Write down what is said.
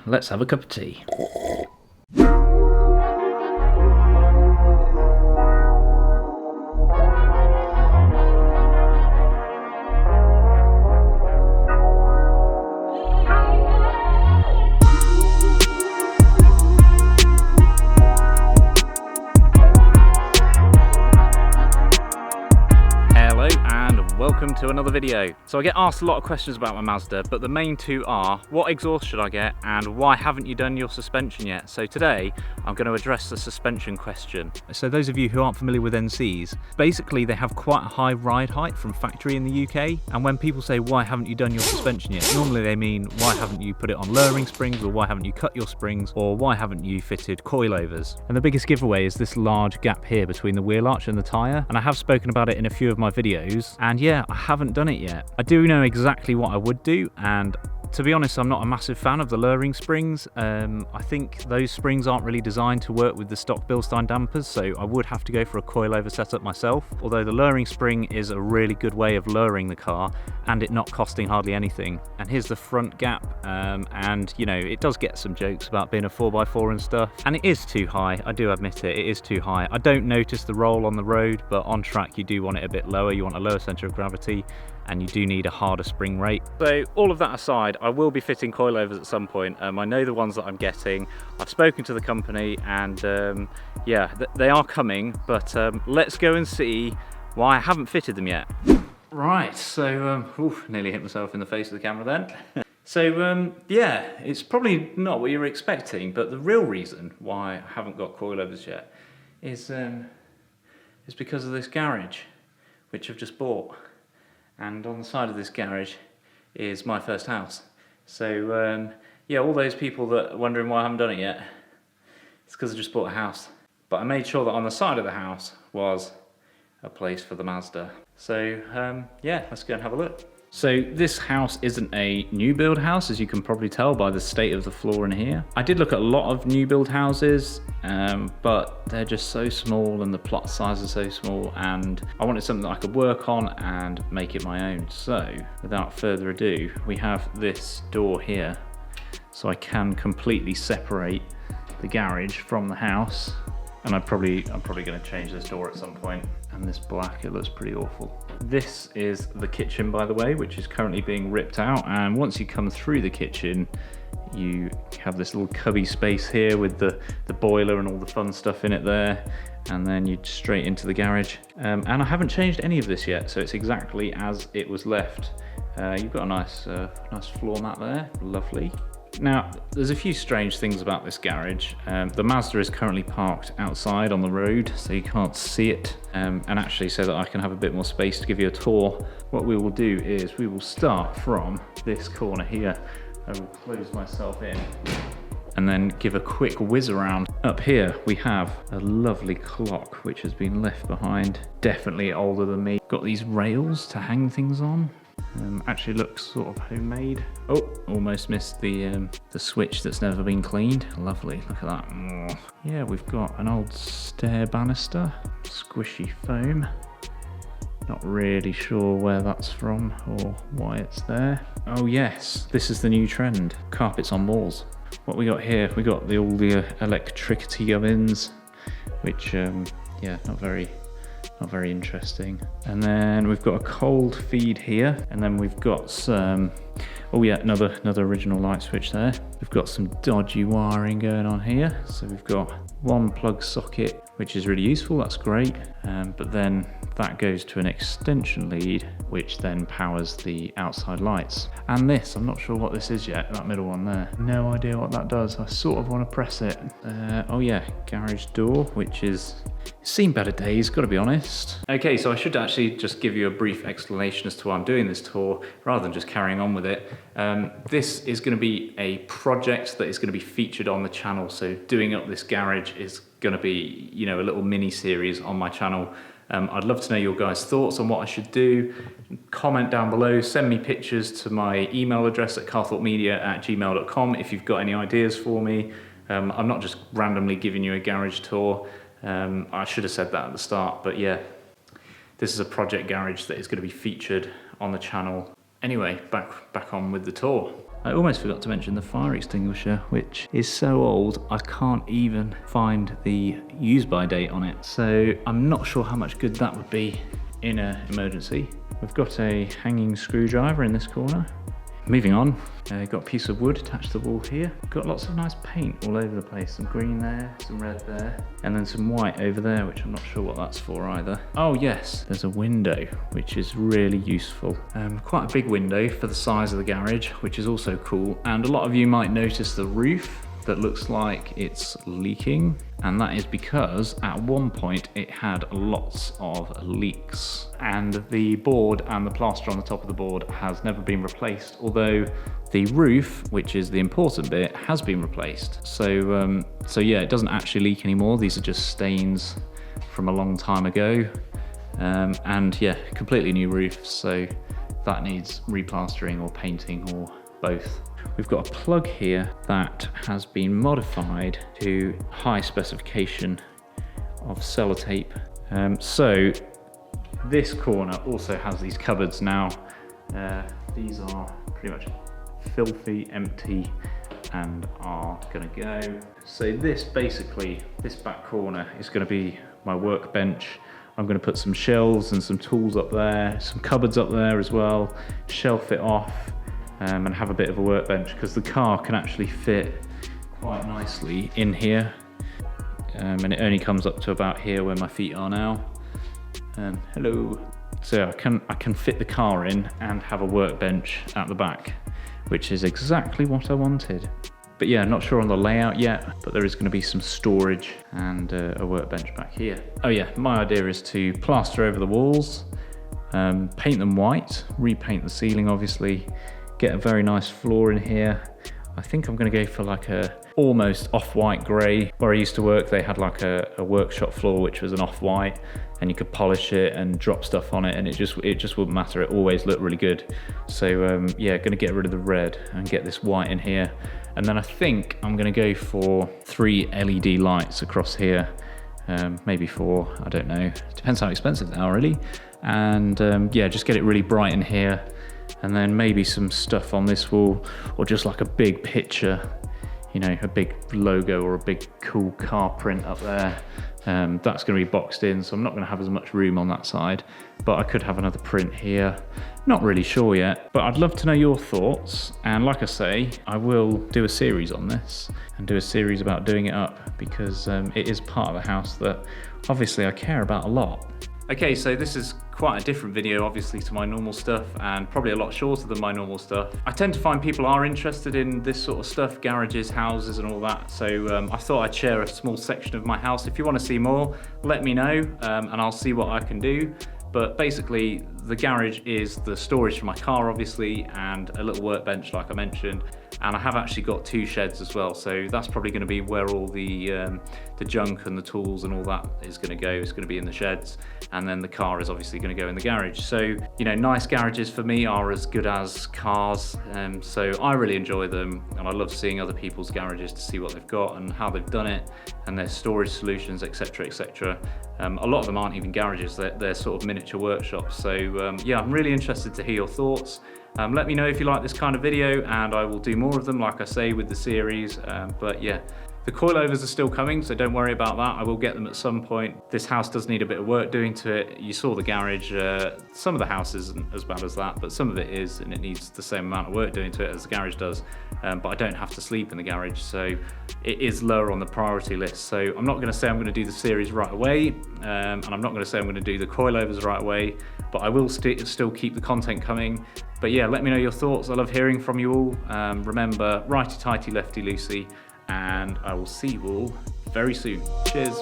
let's have a cup of tea. Welcome to another video. So I get asked a lot of questions about my Mazda, but the main two are, what exhaust should I get and why haven't you done your suspension yet? So today I'm going to address the suspension question. So those of you who aren't familiar with NCs, basically they have quite a high ride height from factory in the UK, and when people say why haven't you done your suspension yet, normally they mean why haven't you put it on lowering springs, or why haven't you cut your springs, or why haven't you fitted coilovers. And the biggest giveaway is this large gap here between the wheel arch and the tyre, and I have spoken about it in a few of my videos, and yeah, I haven't done it yet. I do know exactly what I would do, and to be honest, I'm not a massive fan of the lowering springs. I think those springs aren't really designed to work with the stock Bilstein dampers, so I would have to go for a coilover setup myself, although the lowering spring is a really good way of lowering the car and it not costing hardly anything. And here's the front gap, and you know, it does get some jokes about being a 4x4 and stuff, and it is too high. I do admit it is too high. I don't notice the roll on the road, but on track you do want it a bit lower. You want a lower centre of gravity, and you do need a harder spring rate. So all of that aside, I will be fitting coilovers at some point. I know the ones that I'm getting. I've spoken to the company, and yeah, they are coming, but let's go and see why I haven't fitted them yet. Right, so, nearly hit myself in the face with the camera then. So yeah, it's probably not what you were expecting, but the real reason why I haven't got coilovers yet is because of this garage, which I've just bought. And on the side of this garage is my first house. So yeah, all those people that are wondering why I haven't done it yet, it's because I just bought a house. But I made sure that on the side of the house was a place for the Mazda. So yeah, let's go and have a look. So this house isn't a new build house, as you can probably tell by the state of the floor in here. I did look at a lot of new build houses, but they're just so small and the plot size is so small, and I wanted something that I could work on and make it my own. So without further ado, we have this door here, so I can completely separate the garage from the house. And I'm probably going to change this door at some point. And this black, it looks pretty awful. This is the kitchen, by the way, which is currently being ripped out. And once you come through the kitchen, you have this little cubby space here with the boiler and all the fun stuff in it there. And then you straight into the garage. And I haven't changed any of this yet, so it's exactly as it was left. You've got a nice floor mat there, lovely. Now, there's a few strange things about this garage. The Mazda is currently parked outside on the road, so you can't see it. And actually, so that I can have a bit more space to give you a tour, what we will do is we will start from this corner here. I will close myself in and then give a quick whiz around. Up here, we have a lovely clock, which has been left behind. Definitely older than me. Got these rails to hang things on. Actually looks sort of homemade. Oh, almost missed the switch that's never been cleaned. Lovely, look at that. Oh. Yeah, we've got an old stair banister, squishy foam. Not really sure where that's from or why it's there. Oh yes, this is the new trend, carpets on walls. What we got here, we got all the electricity ovens, which yeah, not very interesting. And then we've got a cold feed here, and then we've got some, oh yeah, another original light switch there. We've got some dodgy wiring going on here. So we've got one plug socket, which is really useful, that's great. But then that goes to an extension lead, which then powers the outside lights. And this, I'm not sure what this is yet, that middle one there. No idea what that does. I sort of want to press it. Oh yeah, garage door, which is, seen better days, gotta be honest. Okay, so I should actually just give you a brief explanation as to why I'm doing this tour, rather than just carrying on with it. This is gonna be a project that is gonna be featured on the channel. So doing up this garage is gonna be, you know, a little mini series on my channel. I'd love to know your guys' thoughts on what I should do. Comment down below, send me pictures to my email address at carthorpemedia@gmail.com if you've got any ideas for me. I'm not just randomly giving you a garage tour. I should have said that at the start, but yeah, this is a project garage that is going to be featured on the channel. Anyway, back on with the tour. I almost forgot to mention the fire extinguisher, which is so old I can't even find the use by date on it. So I'm not sure how much good that would be in an emergency. We've got a hanging screwdriver in this corner. Moving on, got a piece of wood attached to the wall here. Got lots of nice paint all over the place. Some green there, some red there, and then some white over there, which I'm not sure what that's for either. Oh yes, there's a window, which is really useful. Quite a big window for the size of the garage, which is also cool. And a lot of you might notice the roof that looks like it's leaking, and that is because at one point it had lots of leaks, and the board and the plaster on the top of the board has never been replaced, although the roof, which is the important bit, has been replaced. So yeah, it doesn't actually leak anymore. These are just stains from a long time ago, and yeah, completely new roof, so that needs replastering or painting or both. We've got a plug here that has been modified to high specification of sellotape. So this corner also has these cupboards now. These are pretty much filthy, empty, and are gonna go. So this back corner is gonna be my workbench. I'm gonna put some shelves and some tools up there, some cupboards up there as well, shelf it off, and have a bit of a workbench, because the car can actually fit quite nicely in here, and it only comes up to about here where my feet are now. Hello. So I can fit the car in and have a workbench at the back, which is exactly what I wanted. But yeah, not sure on the layout yet, but there is going to be some storage and a workbench back here. Oh yeah, my idea is to plaster over the walls, paint them white, repaint the ceiling obviously, get a very nice floor in here. I think I'm gonna go for like a almost off-white grey. Where I used to work, they had like a workshop floor which was an off-white, and you could polish it and drop stuff on it, and it just wouldn't matter. It always looked really good. So yeah, gonna get rid of the red and get this white in here. And then I think I'm gonna go for 3 LED lights across here. Maybe 4, I don't know. Depends how expensive they are really. And yeah, just get it really bright in here. And then maybe some stuff on this wall, or just like a big picture, you know, a big logo or a big cool car print up there. That's going to be boxed in, so I'm not going to have as much room on that side, but I could have another print here. Not really sure yet, but I'd love to know your thoughts. And like I say, I will do a series on this and do a series about doing it up, because it is part of the house that obviously I care about a lot. Okay, so this is quite a different video obviously to my normal stuff, and probably a lot shorter than my normal stuff. I tend to find people are interested in this sort of stuff, garages, houses and all that, so I thought I'd share a small section of my house. If you want to see more, let me know, and I'll see what I can do. But basically the garage is the storage for my car obviously, and a little workbench like I mentioned, and I have actually got 2 sheds as well, so that's probably going to be where all the junk and the tools and all that is going to go. It's going to be in the sheds, and then the car is obviously going to go in the garage. So, you know, nice garages for me are as good as cars, so I really enjoy them, and I love seeing other people's garages to see what they've got and how they've done it, and their storage solutions, etc, etc. A lot of them aren't even garages, they're sort of miniature workshops. So yeah, I'm really interested to hear your thoughts. Let me know if you like this kind of video, and I will do more of them, like I say, with the series. But yeah, the coilovers are still coming, so don't worry about that. I will get them at some point. This house does need a bit of work doing to it. You saw the garage. Some of the house isn't as bad as that, but some of it is, and it needs the same amount of work doing to it as the garage does. But I don't have to sleep in the garage, so it is lower on the priority list. So I'm not going to say I'm going to do the series right away, and I'm not going to say I'm going to do the coilovers right away, but I will still keep the content coming. But yeah, let me know your thoughts. I love hearing from you all. Remember, righty-tighty, lefty-loosey, and I will see you all very soon. Cheers.